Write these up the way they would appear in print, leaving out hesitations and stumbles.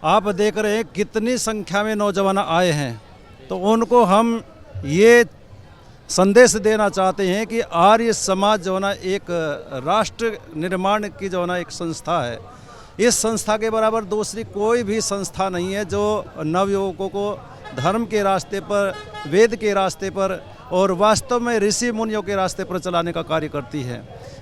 आप देख रहे हैं कितनी संख्या में नौजवान आए हैं, तो उनको हम ये संदेश देना चाहते हैं कि आर्य समाज जो है ना एक राष्ट्र निर्माण की जो है ना एक संस्था है। इस संस्था के बराबर दूसरी कोई भी संस्था नहीं है जो नवयुवकों को धर्म के रास्ते पर, वेद के रास्ते पर और वास्तव में ऋषि मुनियों के रास्ते पर चलाने का कार्य करती है।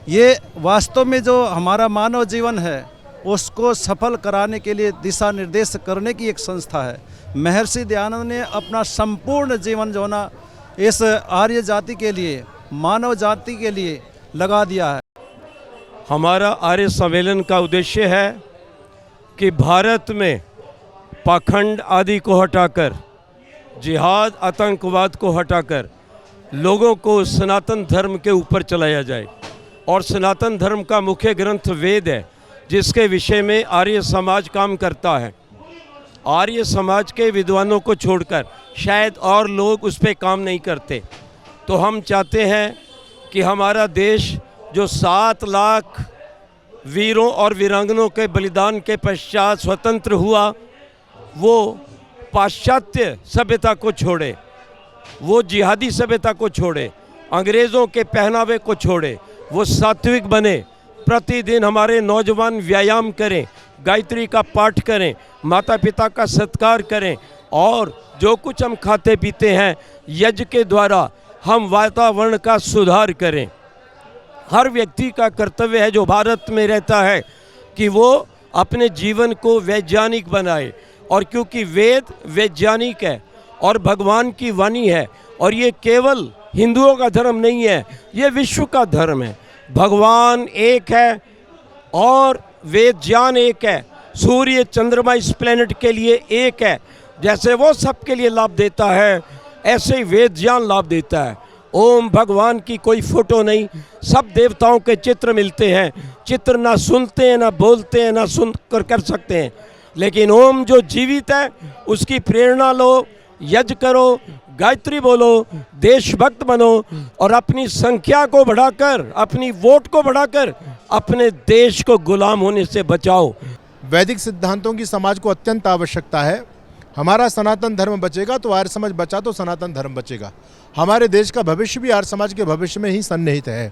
ये वास्तव में जो हमारा मानव जीवन है उसको सफल कराने के लिए दिशा निर्देश करने की एक संस्था है। महर्षि दयानंद ने अपना संपूर्ण जीवन जो ना इस आर्य जाति के लिए, मानव जाति के लिए लगा दिया है। हमारा आर्य सम्मेलन का उद्देश्य है कि भारत में पाखंड आदि को हटाकर, जिहाद आतंकवाद को हटाकर लोगों को सनातन धर्म के ऊपर चलाया जाए। और सनातन धर्म का मुख्य ग्रंथ वेद है, जिसके विषय में आर्य समाज काम करता है। आर्य समाज के विद्वानों को छोड़कर शायद और लोग उस पर काम नहीं करते। तो हम चाहते हैं कि हमारा देश जो 7 लाख वीरों और वीरांगनों के बलिदान के पश्चात स्वतंत्र हुआ, वो पाश्चात्य सभ्यता को छोड़े, वो जिहादी सभ्यता को छोड़े, अंग्रेज़ों के पहनावे को छोड़े, वो सात्विक बने। प्रतिदिन हमारे नौजवान व्यायाम करें, गायत्री का पाठ करें, माता पिता का सत्कार करें और जो कुछ हम खाते पीते हैं यज्ञ के द्वारा हम वातावरण का सुधार करें। हर व्यक्ति का कर्तव्य है जो भारत में रहता है कि वो अपने जीवन को वैज्ञानिक बनाए। और क्योंकि वेद वैज्ञानिक है और भगवान की वाणी है, और ये केवल हिंदुओं का धर्म नहीं है, ये विश्व का धर्म है। भगवान एक है और वेद ज्ञान एक है। सूर्य चंद्रमा इस प्लेनेट के लिए एक है। जैसे वो सबके लिए लाभ देता है, ऐसे ही वेद ज्ञान लाभ देता है। ओम भगवान की कोई फोटो नहीं, सब देवताओं के चित्र मिलते हैं। चित्र ना सुनते हैं, ना बोलते हैं, ना सुन कर सकते हैं, लेकिन ओम जो जीवित है उसकी प्रेरणा लो, यज्ञ करो, गायत्री बोलो, देशभक्त बनो और अपनी संख्या को बढ़ाकर, अपनी वोट को बढ़ाकर अपने देश को गुलाम होने से बचाओ। वैदिक सिद्धांतों की समाज को अत्यंत आवश्यकता है। हमारा सनातन धर्म बचेगा तो आर्य समाज बचा तो सनातन धर्म बचेगा। हमारे देश का भविष्य भी आर्य समाज के भविष्य में ही सन्निहित है।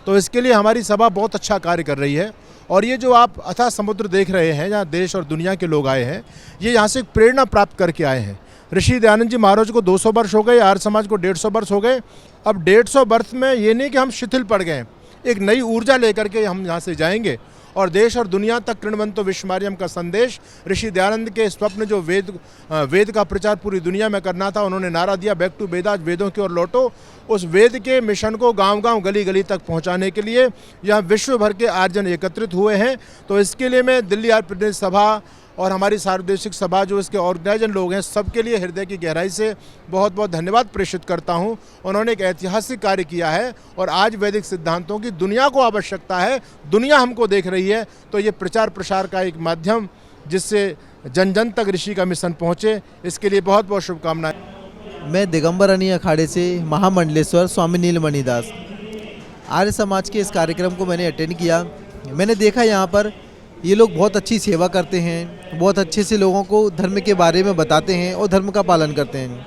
तो इसके लिए हमारी सभा बहुत अच्छा कार्य कर रही है। और ये जो आप अथाह समुद्र देख रहे हैं, जहाँ देश और दुनिया के लोग आए हैं, ये यहाँ से प्रेरणा प्राप्त करके आए हैं। ऋषि दयानंद जी महाराज को 200 वर्ष हो गए, आर्य समाज को 150 वर्ष हो गए। अब 150 वर्ष में ये नहीं कि हम शिथिल पड़ गए, एक नई ऊर्जा लेकर के हम यहाँ से जाएंगे और देश और दुनिया तक कृण्वन्तो विश्वमार्यम का संदेश, ऋषि दयानंद के स्वप्न जो वेद का प्रचार पूरी दुनिया में करना था, उन्होंने नारा दिया बैक टू वेदास, वेदों की ओर लौटो। उस वेद के मिशन को गांव-गांव, गली-गली तक पहुंचाने के लिए यहाँ विश्व भर के आर्यजन एकत्रित हुए हैं। तो इसके लिए मैं दिल्ली आर्य प्रतिनिधि सभा और हमारी सार्वदेशिक सभा जो इसके ऑर्गेनाइजर लोग हैं, सबके लिए हृदय की गहराई से बहुत बहुत धन्यवाद प्रेषित करता हूं। उन्होंने एक ऐतिहासिक कार्य किया है और आज वैदिक सिद्धांतों की दुनिया को आवश्यकता है, दुनिया हमको देख रही है। तो ये प्रचार प्रसार का एक माध्यम जिससे जन जन तक ऋषि का मिशन पहुँचे, इसके लिए बहुत बहुत शुभकामनाएँ। मैं दिगंबर अनी अखाड़े से महामंडलेश्वर स्वामी नीलमणि दास, आर्य समाज के इस कार्यक्रम को मैंने अटेंड किया। मैंने देखा यहाँ पर ये लोग बहुत अच्छी सेवा करते हैं, बहुत अच्छे से लोगों को धर्म के बारे में बताते हैं और धर्म का पालन करते हैं।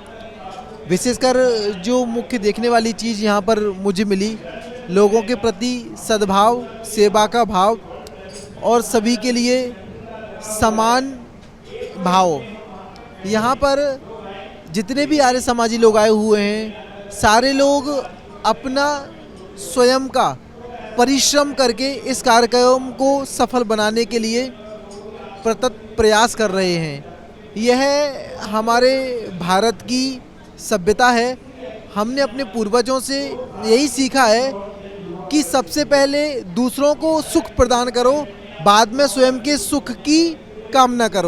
विशेषकर जो मुख्य देखने वाली चीज़ यहाँ पर मुझे मिली, लोगों के प्रति सद्भाव, सेवा का भाव और सभी के लिए समान भाव। यहाँ पर जितने भी आर्य समाजी लोग आए हुए हैं, सारे लोग अपना स्वयं का परिश्रम करके इस कार्यक्रम को सफल बनाने के लिए सतत प्रयास कर रहे हैं। यह हमारे भारत की सभ्यता है। हमने अपने पूर्वजों से यही सीखा है कि सबसे पहले दूसरों को सुख प्रदान करो, बाद में स्वयं के सुख की कामना करो।